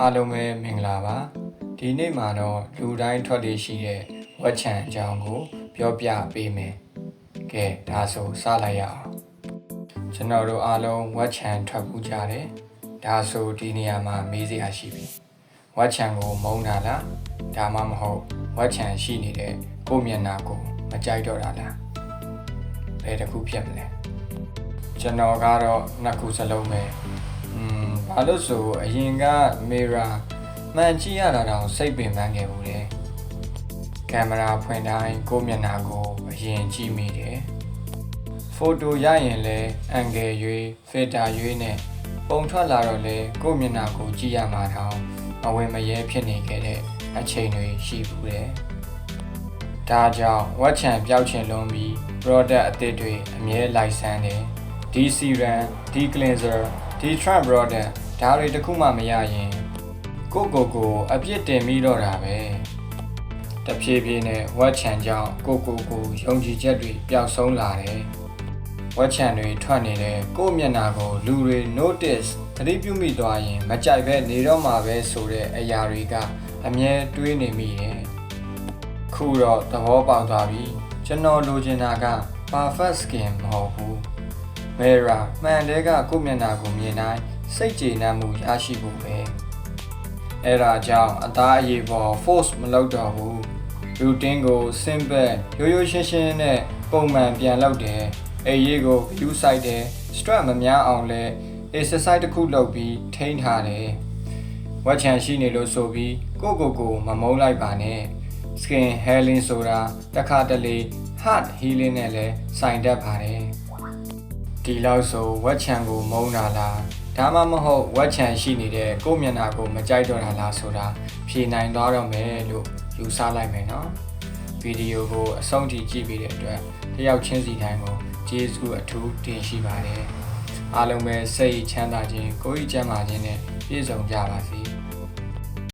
အားလုံးပဲမင်္ဂလာပါဒီနေ့မှာတော့လူတိုင်းထွက်လေရှိတဲ့ဝက်ချံအကြောင်းကိုပြောပြပေးမယ်ကဲဒါဆိုစလိုက်ရအောင်ကျွန်တော်တို့အားလုံးဝက်ချံထွက်ပူးကြတယ်ဒါဆိုဒီနေရာမှာမေးစရာရှိပြီဝက်ချံကိုမုန်းတာလားဒါမှမဟုတ်ဝက်ချံရှိနေတဲ့ကိုယ့်မျက်နှာကိုမကြိုက်တော့တာလားဘယ်တစ်ခုဖြစ်မလဲကျွန်တော်ကတော့နှစ်ခုစလုံးပဲဘာလို့ဆိုအရင်ကမေရာမှန်ကြည့်ရတာတော့စိတ်ပင်ပန်းခဲ့ဘူးလေကင်မရာဖွင့်တိုင်းကိုယ့်မျက်နှာကိုအရင်ကြည့်မိတယ်ဖိုတိုရရင်လည်းအန်ဂယ်ရွေးဖီတာရွေးနဲ့ပုံထွက်လာတော့လေကိုယ့်မျက်နှာကိုကြည့်ရမှာတော့အဝင်မရဲဖြစ်နေခဲ့တဲ့အချိန်တွေရှိဘူးလေဒါကြောင့်ဝက်ချံပျောက်ချင်လွန်ပြီး product အသစ်တွေအမြဲလိုက်ဆန်းတယ်ဒီစီရန်ဒီကလင်ဆာဒီထရန့် product ဒါတွေတခုမှမရရင်ကိုအပြစ်တင်ပြီးတော့တာပဲတဖြည်းဖြည်းနဲ့ဝက်ချံကြောင့်ကိုယုံကြည်ချက်တွေပျောက်ဆုံးလာတယ်ဝက်ချံတွေထွက်နေတဲ့ကိုယ့်မျက်နှာကိုလူတွေ notice သတိပြုမိသွားရင်မကြိုက်ပဲနေတော့မှာပဲဆိုတဲ့အရာတွေကအမြဲတွေးနေမိတယ်ခုတော့သဘောပေါက်သွားပြီကျွန်တော်လိုချင်တာက perfect skin မဟုတ်ဘူးMera မှန်တဲ့ကကိုယ့်မျက်နှာကိုမြင်တိုင်းစိတ်ကျေနပ်မှုရရှိဖို့ပဲအဲ့ဒါကြောင့်အသားအရေးပေါ် force မလုပ်တော့ဘူး routine ကို simple ရိုးရှင်းနဲ့ပုံမှန်ပြန်လုပ်တယ်အိပ်ရေးကို view စိုက်တယ် stress မများအောင်လဲ exercise တစ်ခုလုပ်ပြီးထိန်းထားတယ်ဝက်ချံရှိနေလို့ဆိုပြီးကိုမမုန်းလိုက်ပါနဲ့ skin healing ဆိုတာတစ်ခါတလေ heart healing နဲ့လည်းဆိုင်တတ်ပါတယ်ဒီလောက်ဆိုဝက်ချံကိုမုန်းတာလားဒါမှမဟုတ်ဝက်ချံရှိနေတဲ့ကိုယ့်မျက်နှာကိုမကြိုက်တော့တာလားဆိုတာဖြေနိုင်သွားတော့မယ်လို့ယူဆလိုက်မယ်နော်ဗီဒီယိုကိုအဆုံးထိကြည့်ပြီးတဲ့အတွက်တယောက်ချင်းစီတိုင်းကိုကျေးဇူးအထူးတင်ရှိပါတယ်အားလုံးပဲစိတ်ချမ်းသာခြင်းကိုယ်ဤကျန်းမာခြင်းနဲ့ပြည့်စုံကြပါစေ